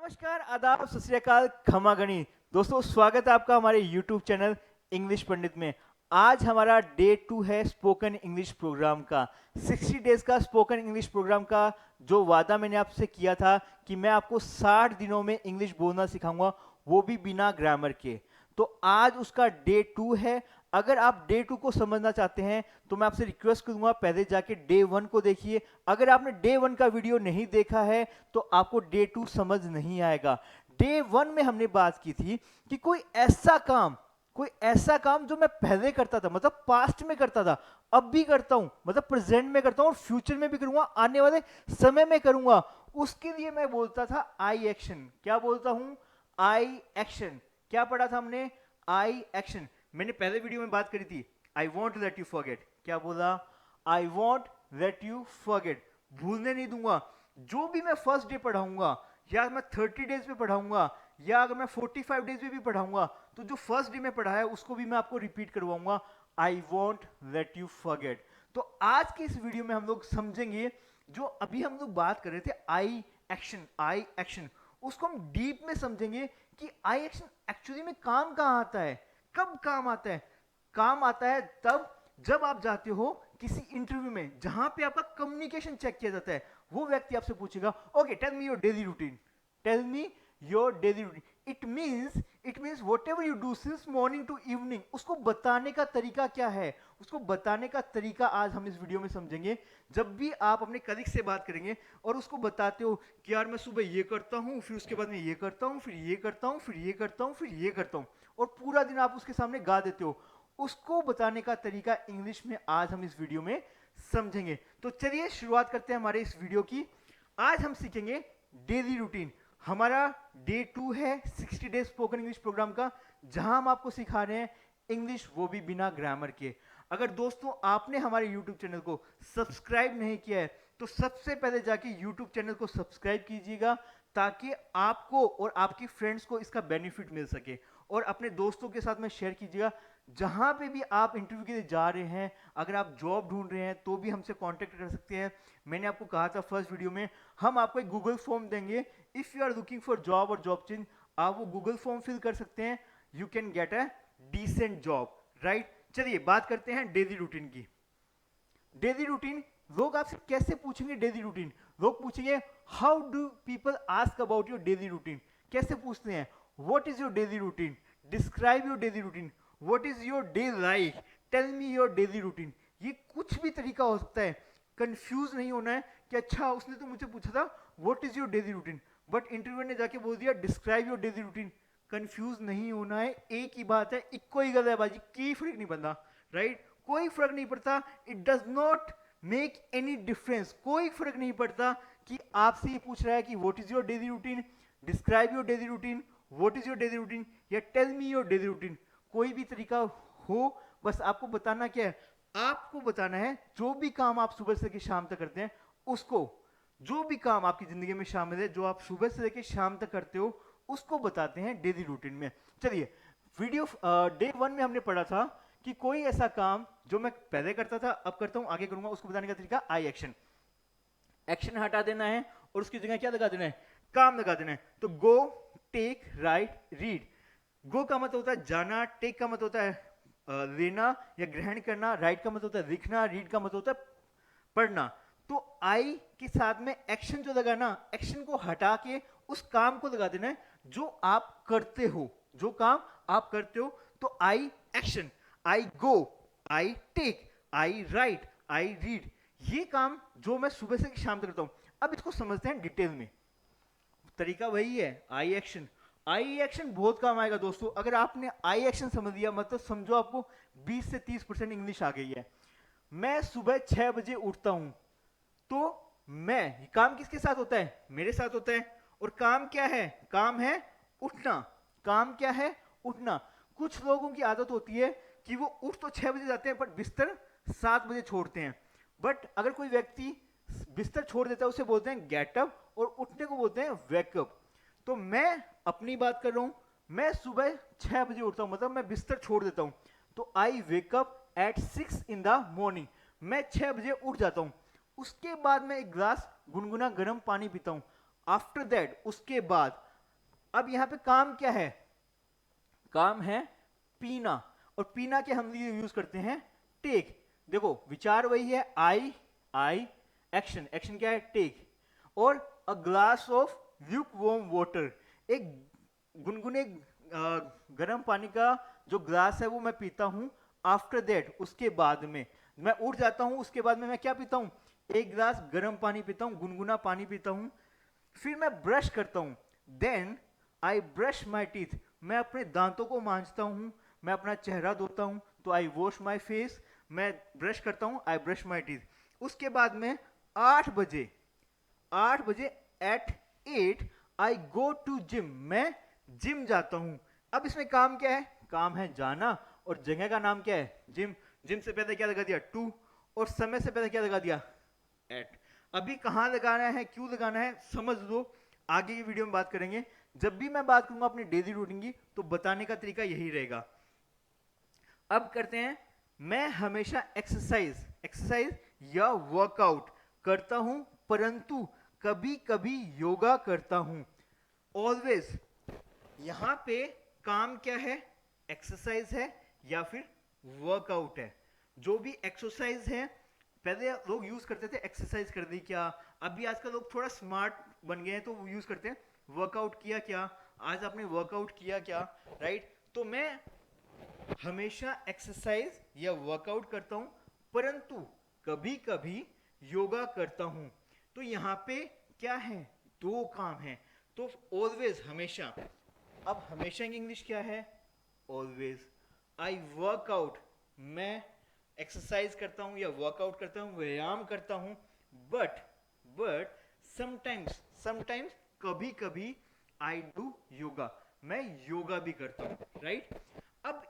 नमस्कार, आदाब, सत श्री अकाल, खमा गणी। दोस्तों, स्वागत है आपका हमारे YouTube चैनल इंग्लिश पंडित में। आज हमारा डे 2 है स्पोकन इंग्लिश प्रोग्राम का, 60 डेज का स्पोकन इंग्लिश प्रोग्राम का। जो वादा मैंने आपसे किया था कि मैं आपको 60 दिनों में इंग्लिश बोलना सिखाऊंगा, वो भी बिना ग्रामर के। तो आज उसका डे 2 है। अगर आप डे 2 को समझना चाहते हैं तो मैं आपसे रिक्वेस्ट करूंगा, पहले जाके डे 1 को देखिए। अगर आपने डे 1 का वीडियो नहीं देखा है तो आपको डे 2 समझ नहीं आएगा। डे 1 में हमने बात की थी कि कोई ऐसा काम जो मैं पहले करता था, मतलब पास्ट में करता था, अब भी करता हूं, मतलब प्रेजेंट में करता हूं और फ्यूचर में भी करूंगा, आने वाले समय में करूंगा। उसके लिए मैं बोलता था आई एक्शन। क्या बोलता हूं? आई एक्शन। क्या पढ़ा था हमने? आई एक्शन। मैंने पहले वीडियो में बात करी थी, I won't let you forget. क्या बोला? I won't let you forget. भूलने नहीं दूंगा। जो भी मैं फर्स्ट डे पढ़ाऊंगा, या मैं 30 डेज में पढ़ाऊंगा, या अगर मैं 45 डेज में भी पढ़ाऊंगा, तो जो फर्स्ट डे में पढ़ा है उसको भी मैं आपको रिपीट करवाऊंगा। I won't let you forget. तो आज की इस वीडियो में हम लोग समझेंगे, जो अभी हम लोग बात कर रहे थे आई एक्शन, आई एक्शन, उसको हम डीप में समझेंगे कि आई एक्शन एक्चुअली में काम कहां आता है, कब काम आता है। काम आता है तब जब आप जाते हो किसी इंटरव्यू में, जहां पे आपका कम्युनिकेशन चेक किया जाता है। वो व्यक्ति आपसे पूछेगा, okay tell me your daily routine, tell me your daily routine. It means whatever you do since morning to evening, उसको बताने का तरीका क्या है, उसको बताने का तरीका आज हम इस वीडियो में समझेंगे। जब भी आप अपने कलीग से बात करेंगे और उसको बताते हो कि यार मैं सुबह ये करता हूँ, फिर उसके बाद में ये करता हूँ, फिर ये करता हूँ, फिर ये करता हूँ, फिर ये करता हूँ, और पूरा दिन आप उसके सामने गा देते हो, उसको बताने का तरीका इंग्लिश में आज हम इस वीडियो में समझेंगे। तो चलिए शुरुआत करते हैं हमारे इस वीडियो की। आज हम सीखेंगे डेली रूटीन। हमारा डे 2 है 60 डेज स्पोकन इंग्लिश प्रोग्राम का, जहां हम आपको सिखा रहे हैं इंग्लिश, वो भी बिना ग्रामर के। अगर दोस्तों आपने हमारे YouTube चैनल को सब्सक्राइब नहीं किया है तो सबसे पहले जाके YouTube चैनल को सब्सक्राइब कीजिएगा, ताकि आपको और आपकी फ्रेंड्स को इसका बेनिफिट मिल सके। और अपने दोस्तों के साथ में शेयर कीजिएगा। जहां पे भी आप इंटरव्यू के लिए जा रहे हैं, अगर आप जॉब ढूंढ रहे हैं तो भी हमसे कांटेक्ट कर सकते हैं। मैंने आपको कहा था फर्स्ट वीडियो में, हम आपको एक गूगल फॉर्म देंगे। If you are looking for job और जॉब चेंज, आप वो गूगल फॉर्म फिल कर सकते हैं। You can get a decent job, right. चलिए बात करते हैं डेली रूटीन की। डेली रूटीन, लोग आपसे कैसे पूछेंगे डेली रूटीन? लोग पूछेंगे, how do people ask about your daily routine? कैसे पूछते हैं? What is your daily routine? Describe your daily routine. What is your day like? Tell me your daily routine. ये कुछ भी तरीका हो सकता है। कंफ्यूज नहीं होना है कि अच्छा उसने तो मुझे पूछा था what is your daily routine, but interview ने जाके बोल दिया describe your daily routine. Confuse नहीं होना है, एक ही बात है, इक्को ही गल है बाजी, की फर्क नहीं पड़ता, राइट। कोई फर्क नहीं पड़ता। It does not make any difference. कोई फर्क नहीं पड़ता कि आपसे ये पूछ रहा है कि what is your daily routine, describe your daily routine, what is your daily routine, या tell me your daily routine. कोई भी तरीका हो, बस आपको बताना क्या है? आपको बताना है जो भी काम आप सुबह से लेकर शाम तक करते हैं उसको, जो भी काम आपकी जिंदगी में शामिल है, जो आप सुबह से लेकर शाम तक करते हो, उसको बताते हैं डेली रूटीन में। चलिए, वीडियो डे 1 में हमने पढ़ा था कि कोई ऐसा काम जो मैं पहले करता था, अब करता हूं, आगे करूंगा, उसको बताने का तरीका आई एक्शन। एक्शन हटा देना है और उसकी जगह क्या लगा देना है? काम लगा देना है। तो गो, टेक, राइट, रीड। गो का मतलब होता है जाना, टेक का मतलब होता है लेना या ग्रहण करना, राइट का मतलब होता है लिखना, रीड का मतलब होता है पढ़ना। तो आई के साथ में एक्शन जो लगा ना, एक्शन को हटा के उस काम को लगा देना है जो आप करते हो, जो काम आप करते हो। तो I action, I go, I take, I write, I read. ये काम जो मैं सुबह से शाम तक करता हूं। अब इसको समझते हैं डिटेल में। तरीका वही है, आई एक्शन। आई एक्शन बहुत काम आएगा दोस्तों। अगर आपने आई एक्शन समझ लिया, मतलब समझो आपको 20 से 30% इंग्लिश आ गई है। मैं सुबह 6 बजे उठता हूं, तो मैं, काम किसके साथ होता है? मेरे साथ होता है। और काम क्या है? काम है उठना। काम क्या है? उठना। कुछ लोगों की आदत होती है कि वो उठ तो 6 बजे जाते हैं पर बिस्तर 7 बजे छोड़ते हैं। बट अगर कोई व्यक्ति बिस्तर छोड़ देता है उसे बोलते हैं गेट अप, और उठने को बोलते हैं वेकअप। तो मैं अपनी बात कर रहा हूं, मैं सुबह 6 बजे उठता हूं, मतलब मैं बिस्तर छोड़ देता हूं। तो I wake up at 6 in the morning. मैं 6 बजे उठ जाता हूं। उसके बाद मैं एक ग्लास गुनगुना गर्म पानी पीता हूं। आफ्टर दैट, उसके बाद अब यहाँ पे काम क्या है? काम है पीना, और पीना के हम यूज करते हैं टेक। देखो विचार वही है, आई एक्शन, एक्शन क्या है? टेक। और अ glass of Luke warm water, एक गुनगुने गर्म पानी का जो ग्लास है वो मैं पीता हूँ। आफ्टर दैट, उसके बाद में मैं उठ जाता हूँ, उसके बाद में मैं क्या पीता हूँ? एक गिलास गर्म पानी पीता हूँ, गुनगुना पानी पीता हूँ। फिर मैं ब्रश करता हूँ, then I brush my teeth, मैं अपने दांतों को मांजता हूँ, मैं अपना चेहरा धोता हूँ, तो आई वॉश माई फेस, मैं ब्रश करता हूँ, आई ब्रश माई टीथ। उसके बाद में 8 बजे, 8 बजे at 8 I go to gym, मैं जिम जाता हूँ। अब इसमें काम क्या है? काम है जाना, और जगह का नाम क्या है? जिम। जिम से पहले क्या लगा दिया? टू, और समय से पहले क्या लगा दिया? एट। अभी कहाँ लगाना है, क्यों लगाना है, समझ लो, आगे की वीडियो में बात करेंगे। जब भी मैं बात करूंगा अपनी डेली रूटीन की, तो बताने का तरीका यही रहेगा। अब करते हैं, मैं हमेशा एक्सरसाइज या वर्कआउट करता हूं, परंतु कभी कभी योगा करता हूं। ऑलवेज, यहां पे काम क्या है? एक्सरसाइज है या फिर वर्कआउट है। जो भी एक्सरसाइज है, पहले लोग यूज करते थे एक्सरसाइज कर दी क्या, अभी आजकल लोग थोड़ा स्मार्ट बन गए हैं तो वो यूज करते हैं वर्कआउट किया क्या, आज आपने वर्कआउट किया क्या, राइट? तो मैं हमेशा एक्सरसाइज या वर्कआउट करता हूं, परंतु कभी कभी योगा करता हूं। तो यहां पे क्या है? दो काम है। तो ऑलवेज, हमेशा। अब हमेशा की इंग्लिश क्या है? ऑलवेज। आई वर्कआउट, मैं एक्सरसाइज करता हूं या वर्कआउट करता हूं, व्यायाम करता हूं। बट समटाइम्स कभी कभी आई डू योगा, मैं योगा भी करता हूं, राइट? अब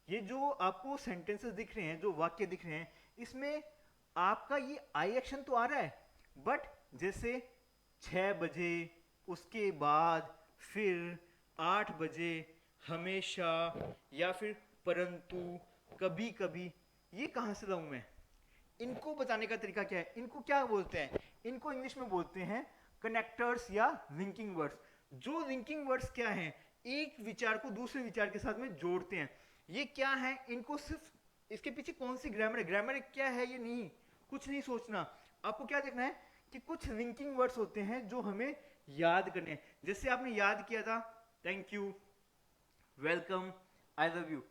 ये जो आपको सेंटेंसेस दिख रहे हैं, जो वाक्य दिख रहे हैं, इसमें आपका ये आई एक्शन तो आ रहा है, बट जैसे 6 बजे, उसके बाद, फिर 8 बजे, हमेशा, या फिर परंतु, कभी कभी, ये कहां से लाऊं मैं? इनको बताने का तरीका क्या है? इनको क्या बोलते हैं? इनको इंग्लिश में बोलते हैं कनेक्टर्स या लिंकिंग वर्ड्स। जो लिंकिंग वर्ड्स क्या हैं? एक विचार को दूसरे विचार के साथ में जोड़ते हैं। ये क्या है? इनको सिर्फ, इसके पीछे कौन सी ग्रामर है, ग्रामर क्या है, ये नहीं, कुछ नहीं सोचना। आपको क्या देखना है कि कुछ लिंकिंग वर्ड्स होते हैं जो हमें याद करने हैं। जैसे आपने याद किया था thank you, welcome, I love you.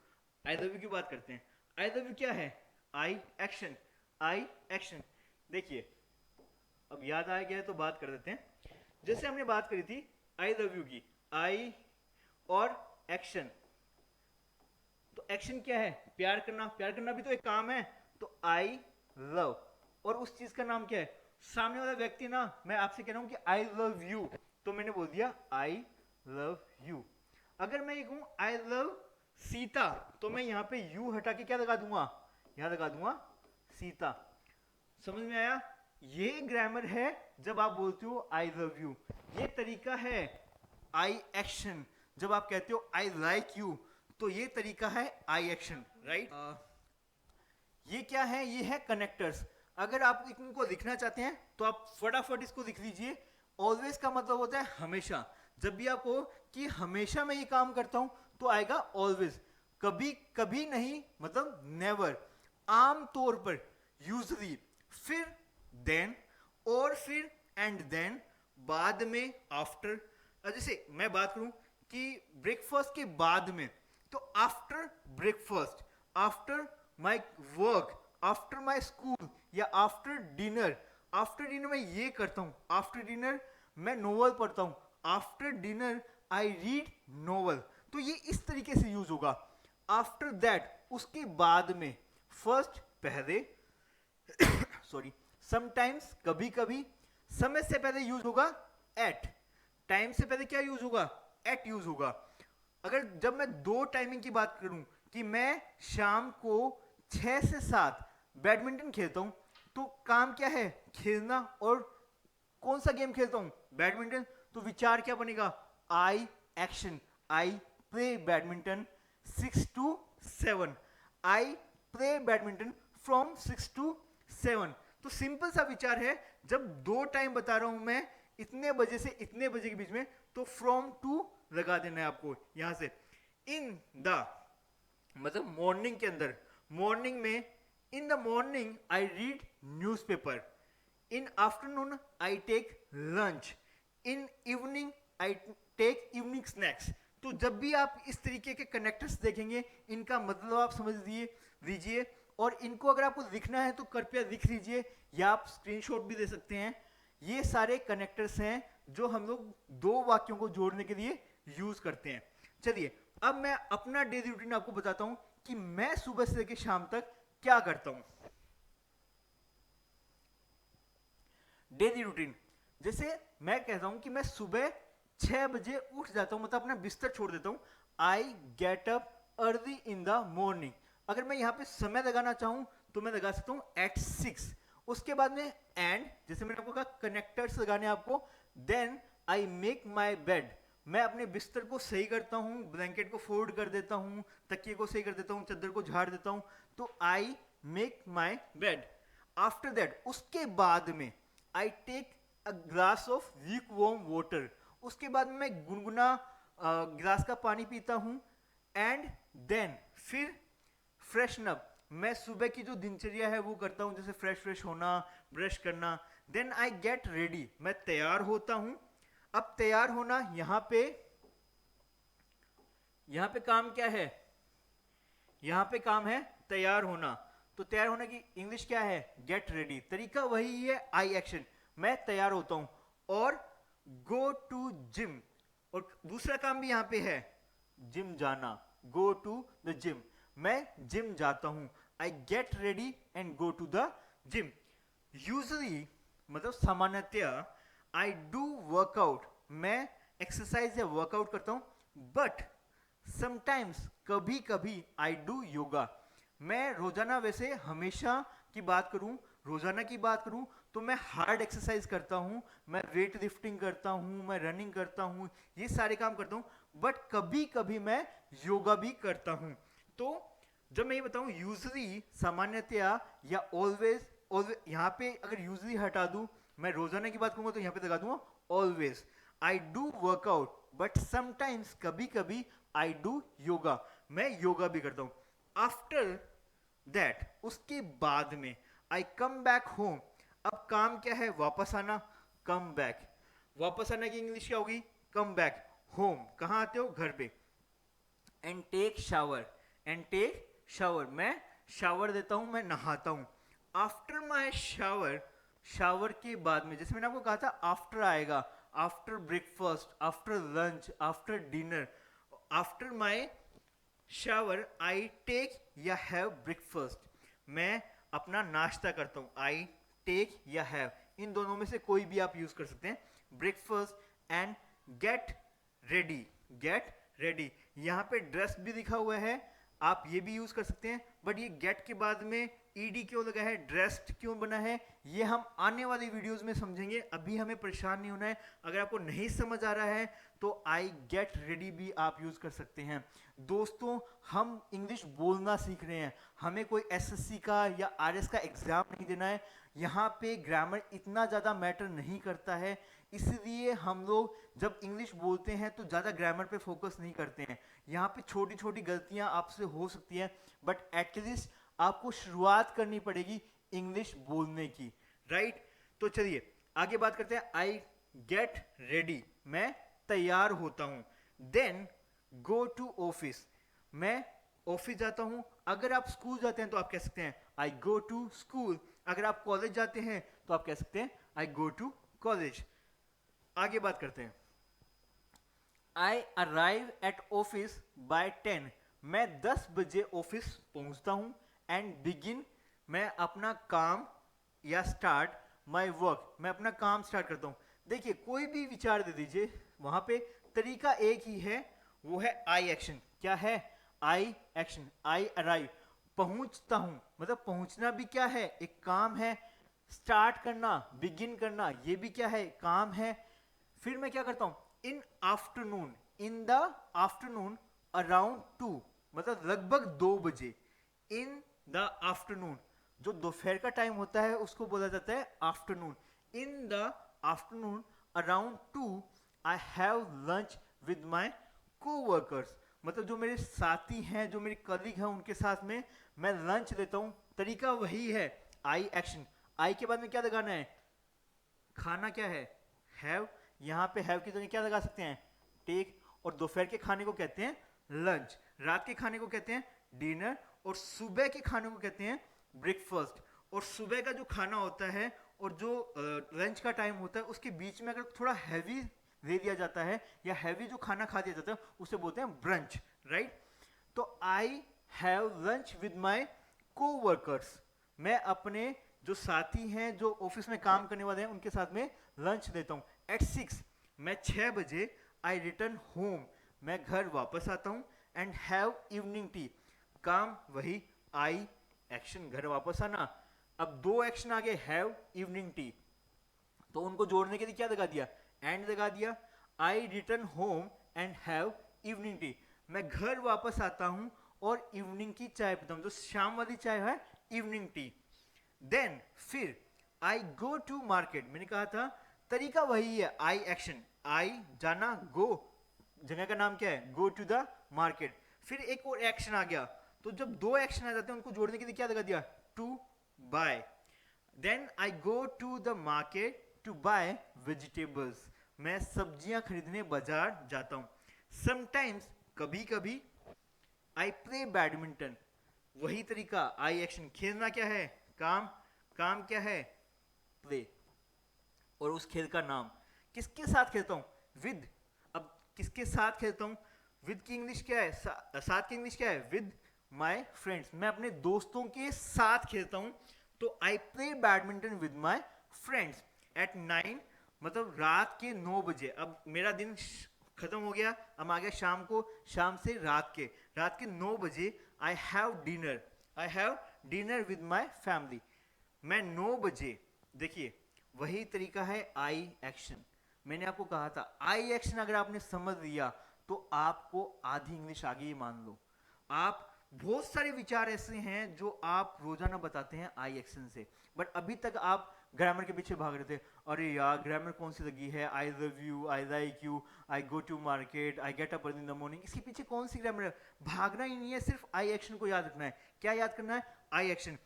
I love you की बात करते हैं। आई लव यू क्या है? आई एक्शन, आई एक्शन। देखिए, अब याद आ गया है तो बात कर देते हैं। जैसे हमने बात करी थी आई लव यू की, आई और एक्शन। तो एक्शन क्या है? प्यार करना, प्यार करना भी तो एक काम है। तो आई लव, और उस चीज का नाम क्या है? सामने वाला व्यक्ति ना, मैं आपसे कह रहा हूं कि आई लव यू, तो मैंने बोल दिया आई लव यू। अगर मैं ये कहूं आई लव सीता, तो मैं यहां पे यू हटा के क्या लगा दूंगा? यहां लगा दूंगा सीता। समझ में आया? ये ग्रामर है जब आप बोलते हो आई लव यू। ये तरीका है आई एक्शन, जब आप कहते हो आई लाइक यू, तो ये तरीका है आई एक्शन, राइट? ये क्या है? ये है कनेक्टर्स। अगर आप इनको लिखना चाहते हैं तो आप फटाफट इसको लिख लीजिए। ऑलवेज का मतलब होता है हमेशा। जब भी आप हो कि हमेशा मैं ये काम करता हूं, तो आएगा ऑलवेज। कभी कभी नहीं, मतलब नेवर, आम तौर पर, यूजली, फिर देन, और फिर एंड देन, बाद में, आफ्टर। जैसे मैं बात करूं कि ब्रेकफास्ट के बाद में, तो after breakfast, after my work, after my school, या आफ्टर डिनर। आफ्टर डिनर मैं ये करता हूं, आफ्टर डिनर मैं नोवेल पढ़ता हूं, after dinner I read novel. तो ये इस तरीके से यूज होगा। आफ्टर दैट, उसके बाद में, फर्स्ट पहले, सॉरी, समटाइम्स कभी कभी, समय से पहले यूज होगा एट, टाइम से पहले क्या यूज होगा? एट यूज होगा। अगर जब मैं दो टाइमिंग की बात करूं कि मैं शाम को 6 से 7 बैडमिंटन खेलता हूं, तो काम क्या है? खेलना। और कौन सा गेम खेलता हूं? बैडमिंटन। तो विचार क्या बनेगा? I action, I play badminton 6 to 7, I play badminton from 6 to 7। तो सिंपल सा विचार है, जब दो टाइम बता रहा हूं मैं, इतने बजे से इतने बजे के बीच में, तो फ्रॉम टू लगा देना है आपको यहां से। इन द मतलब मॉर्निंग के अंदर, मॉर्निंग में, in the morning I read newspaper, in afternoon I take lunch, in evening I take evening snacks. तो जब भी आप इस तरीके के कनेक्टर्स देखेंगे, इनका मतलब आप समझ लीजिए, और इनको अगर आपको लिखना है तो कृपया लिख लीजिए, या आप स्क्रीनशॉट भी दे सकते हैं। ये सारे कनेक्टर्स हैं जो हम लोग दो वाक्यों को जोड़ने के लिए यूज करते हैं। चलिए अब मैं अपना डेली रूटीन आपको बताता हूं कि मैं सुबह से लेकर शाम तक क्या करता हूं। डेली रूटीन, जैसे मैं कहता हूं कि मैं सुबह 6 बजे उठ जाता हूं, मतलब अपना बिस्तर छोड़ देता हूं। I get up early in the morning. अगर मैं यहां पे समय लगाना चाहूं तो मैं लगा सकता हूं एट 6। उसके बाद में एंड, जैसे मैंने आपको कहा कनेक्टर्स लगाने आपको, then I make my bed. मैं अपने बिस्तर को सही करता हूं, ब्लैंकेट को फोल्ड कर देता हूं, तकिए को सही कर देता हूं, चादर को झाड़ देता हूं, तो I make my bed. After that, उसके बाद में I take a glass of lukewarm water. उसके बाद में मैं गुनगुना गिलास का पानी पीता हूं। एंड देन फिर फ्रेशन अप, मैं सुबह की जो दिनचर्या है वो करता हूं, जैसे फ्रेश होना, ब्रश करना। देन आई गेट रेडी, मैं तैयार होता हूं। अब तैयार होना, यहां पे काम क्या है, यहां पे काम है तैयार होना। तो तैयार होने की इंग्लिश क्या है, गेट रेडी। तरीका वही है, आई एक्शन, मैं तैयार होता हूं। और गो टू जिम, और दूसरा काम भी यहां पे है, जिम जाना, गो टू द जिम, मैं जिम जाता हूं। I get ready and go to the gym. Usually मतलब सामान्यतया आई डू वर्कआउट, मैं एक्सरसाइज या वर्कआउट करता हूं। बट समटाइम्स, कभी कभी आई डू योगा। मैं रोजाना, वैसे हमेशा की बात करूं, रोजाना की बात करूं तो मैं हार्ड एक्सरसाइज करता हूं, मैं वेट लिफ्टिंग करता हूं, मैं रनिंग करता हूं, ये सारे काम करता हूं। बट कभी कभी मैं योगा भी करता हूं। तो जब मैं ये बताऊं यूजली, सामान्यतया, या ऑलवेज, यहां पे अगर यूजली हटा दूं, मैं रोजाना की बात करूंगा तो यहां पे लगा दूंगा always. I do workout but sometimes, कभी कभी आई डू योगा, मैं योगा भी करता हूं। आफ्टर दैट, उसके बाद में, आई कम बैक होम। अब काम क्या है, वापस आना, कम बैक। वापस आने की इंग्लिश क्या होगी, कम बैक। होम, कहां आते हो, घर पे। And take shower, and take shower, मैं शावर देता हूं, मैं नहाता हूं। आफ्टर माई शावर, शावर के बाद में, जैसे मैंने आपको कहा था आफ्टर आएगा, after breakfast, after lunch, after dinner. After my shower I take या हैव ब्रेकफास्ट, मैं अपना नाश्ता करता हूं। आई टेक या हैव, इन दोनों में से कोई भी आप यूज कर सकते हैं, breakfast. And get ready, get ready, यहां पे ड्रेस भी लिखा हुआ है, आप ये भी यूज कर सकते हैं। बट ये गेट के बाद में ईडी क्यों लगा है, ड्रेस्ड क्यों बना है, ये हम आने वाली वीडियोस में समझेंगे, अभी हमें परेशान नहीं होना है। अगर आपको नहीं समझ आ रहा है तो आई गेट रेडी भी आप यूज कर सकते हैं। दोस्तों, हम इंग्लिश बोलना सीख रहे हैं, हमें कोई एसएससी का या आरएस का एग्जाम नहीं देना है। यहाँ पे ग्रामर इतना ज़्यादा मैटर नहीं करता है, इसलिए हम लोग जब इंग्लिश बोलते हैं तो ज़्यादा ग्रामर पे फोकस नहीं करते हैं। यहाँ पे छोटी छोटी गलतियाँ आपसे हो सकती हैं, बट एटलीस्ट आपको शुरुआत करनी पड़ेगी इंग्लिश बोलने की, राइट। तो चलिए आगे बात करते हैं। आई गेट रेडी, मैं तैयार होता हूं। देन गो टू ऑफिस, मैं ऑफिस जाता हूं। अगर आप स्कूल जाते हैं तो आप कह सकते हैं आई गो टू स्कूल। अगर आप कॉलेज जाते हैं तो आप कह सकते हैं आई गो टू कॉलेज। आगे बात करते हैं। I arrive at office by 10, मैं 10 बजे ऑफिस पहुंचता हूं। एंड बिगिन, मैं अपना काम या स्टार्ट माई वर्क, मैं अपना काम स्टार्ट करता हूं। देखिए कोई भी विचार दे दीजिए, वहां पे तरीका एक ही है, वो है आई एक्शन। क्या है, आई एक्शन। आई अराइव, पहुंचता हूं, मतलब पहुंचना भी क्या है, एक काम है। स्टार्ट करना, बिगिन करना, ये भी क्या है, काम है। फिर मैं क्या करता हूं, in afternoon, in the afternoon around 2, मतलब लगभग 2 बजे। इन द आफ्टरनून, जो दोपहर का टाइम होता है उसको बोला जाता है afternoon. In the afternoon around 2 I have lunch with my coworkers, मतलब जो मेरे साथी हैं, जो मेरे कलीग हैं, उनके साथ में मैं लंच लेता हूँ। तरीका वही है, आई एक्शन। आई के बाद में क्या लगाना है, खाना क्या है, हैव। यहाँ पे हैव की जगह क्या लगा सकते हैं, टेक। और दोपहर के खाने को कहते हैं लंच, रात के खाने को कहते हैं डिनर, और सुबह के खाने को कहते हैं ब्रेकफास्ट। और सुबह का जो खाना होता है और जो लंच का टाइम होता है, उसके बीच में अगर थोड़ा हैवी दे दिया जाता है या हैवी जो खाना खा दिया जाता है, उसे बोलते हैं ब्रंच, राइट। तो I have lunch with my coworkers, मैं अपने जो साथी हैं, जो ऑफिस में काम करने वाले हैं, उनके साथ में लंच देता हूँ। एट 6, मैं 6 बजे आई रिटर्न होम, मैं घर वापस आता हूँ। एंड हैव इवनिंग टी, काम वही, आई एक्शन, घर वापस आना। अब 2 एक्शन आ गए, हैव इवनिंग टी, तो उनको जोड़ने के लिए क्या लगा दिया, एंड लगा दिया। I return home and have evening tea, मैं घर वापस आता हूँ और इवनिंग की चाय पीता हूँ, जो शाम वाली चाय है इवनिंग टी। देन फिर आई गो टू मार्केट, मैंने कहा था तरीका वही है, आई एक्शन, आई जाना, गो जगह का नाम क्या है, गो टू द मार्केट। फिर एक और एक्शन आ गया, तो जब 2 एक्शन आ जाते हैं उनको जोड़ने के लिए क्या लगा दिया, to buy. Then I go to the market to buy vegetables, मैं सब्जियां खरीदने बाजार जाता हूं। समटाइम्स, कभी कभी, आई प्ले बैडमिंटन, वही तरीका, आई एक्शन, खेलना क्या है, काम, काम क्या है, प्ले, और उस खेल का नाम। किसके साथ खेलता हूं, विद। अब किसके साथ खेलता हूं, विद की इंग्लिश क्या है, साथ की इंग्लिश क्या है, विद माई फ्रेंड्स, मैं अपने दोस्तों के साथ खेलता हूं। तो I play badminton with my friends at 9, मतलब रात के 9 बजे। अब मेरा दिन खत्म हो गया, अब आ गया शाम को, शाम से रात के 9 बजे आई have dinner, I have dinner with my family, मैं 9 बजे। देखिए वही तरीका है आई एक्शन। मैंने आपको कहा था आई एक्शन अगर आपने समझ लिया तो आपको आधी इंग्लिश आ गई, मान लो। आप बहुत सारे विचार ऐसे हैं जो आप रोजाना बताते हैं आई एक्शन से, बट अभी तक आप ग्रामर के पीछे भाग रहे थे। अरे यार ग्रामर कौन सी लगी है, I love you, I like you, I go to market, I get up early in the morning, इसके पीछे कौन सी ग्रामर है। भागना ही नहीं है, सिर्फ आई एक्शन को याद रखना है। क्या याद करना है, आई एक्शन।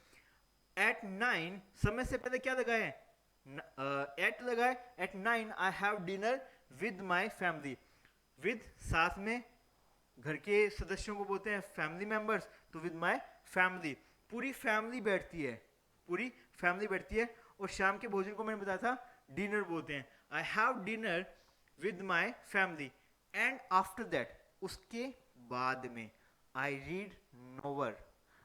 एट 9, समय से पहले क्या लगा है, एट लगा है। At 9 I have dinner with my family, with साथ में, घर के सदस्यों को बोलते हैं फैमिली मेंबर्स, तो विद माई फैमिली, पूरी फैमिली बैठती है, पूरी फैमिली बैठती है। और शाम के भोजन को मैंने बताया था डिनर बोलते हैं। आई have dinner with my family and after that, उसके बाद में, I read novel,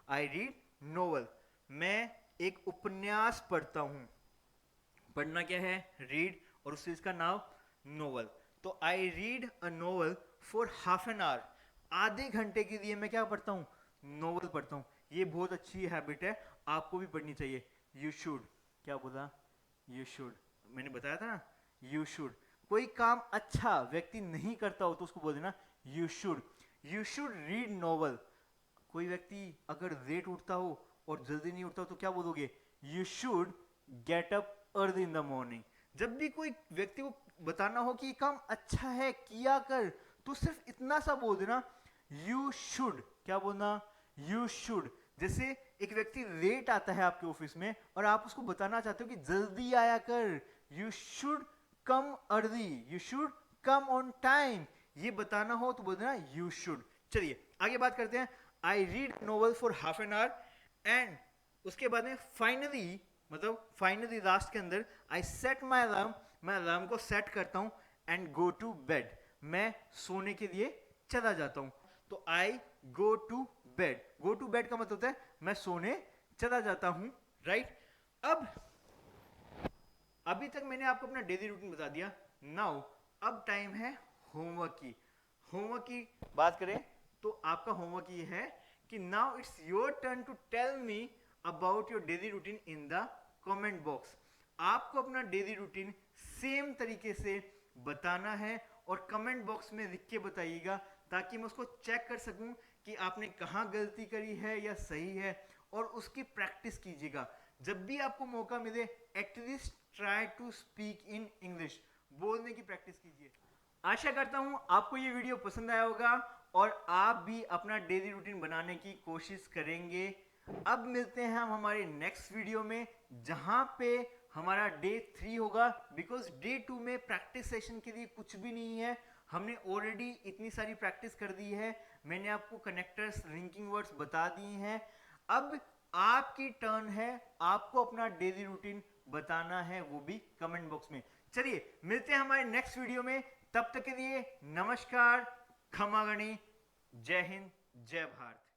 I read novel, मैं एक उपन्यास पढ़ता हूं। पढ़ना क्या है, रीड, और उस चीज का नाम नोवेल। तो I read a novel for half an hour, आधे घंटे के लिए मैं क्या पढ़ता हूँ, नोवेल पढ़ता हूँ। ये बहुत अच्छी हैबिट है, आपको भी पढ़नी चाहिए। यू शुड, क्या बोला, यू शुड, मैंने बताया था ना, यू शुड। कोई काम अच्छा व्यक्ति नहीं करता हो तो उसको बोल देना you should, you should read novel. कोई व्यक्ति अगर लेट उठता हो और जल्दी नहीं उठता हो तो क्या बोलोगे, you should get up early in the morning. जब भी कोई व्यक्ति को बताना हो कि ये काम अच्छा है किया कर, तो सिर्फ इतना सा बोल देना यू शुड। क्या बोलना, यू शुड। जैसे एक व्यक्ति लेट आता है आपके ऑफिस में और आप उसको बताना चाहते हो कि जल्दी आया कर, you should come early, you should come on time, ये बताना हो तो बोल देना यू शुड। चलिए आगे बात करते हैं। I read novel for half an hour and उसके बाद में फाइनली, मतलब फाइनली लास्ट के अंदर, आई सेट माई अलार्म, मैं अलार्म को सेट करता हूं एंड गो टू बेड, मैं सोने के लिए चला जाता हूं। तो I go to bed, go to bed का मतलब होता है मैं सोने चला जाता हूं, राइट। अब अभी तक मैंने आपको अपना डेली रूटीन बता दिया। नाउ अब टाइम है होमवर्क की। होमवर्क की बात करें तो आपका होमवर्क ये है कि now it's your turn to tell me about your daily routine in the comment box. आपको अपना डेली रूटीन सेम तरीके से बताना है और कमेंट बॉक्स में लिख के बताइएगा, ताकि मैं उसको चेक कर सकूं कि आपने कहां गलती करी है या सही है, और उसकी प्रैक्टिस कीजिएगा। जब भी आपको मौका मिले at least try to speak in English, बोलने की प्रैक्टिस कीजिए। आशा करता हूँ आपको ये वीडियो पसंद आया होगा और आप भी अपना डेली रूटीन बनाने की कोशिश करेंगे। अब मिलते हैं हम हमारे नेक्स्ट वीडियो में, जहां पे हमारा डे 3 होगा, बिकॉज डे 2 में प्रैक्टिस सेशन के लिए कुछ भी नहीं है। हमने ऑलरेडी इतनी सारी प्रैक्टिस कर दी है, मैंने आपको कनेक्टर्स, लिंकिंग वर्ड्स बता दिए हैं। अब आपकी टर्न है, आपको अपना डेली रूटीन बताना है, वो भी कमेंट बॉक्स में। चलिए मिलते हैं हमारे नेक्स्ट वीडियो में, तब तक के लिए नमस्कार, खमा गणी, जय हिंद, जय भारत।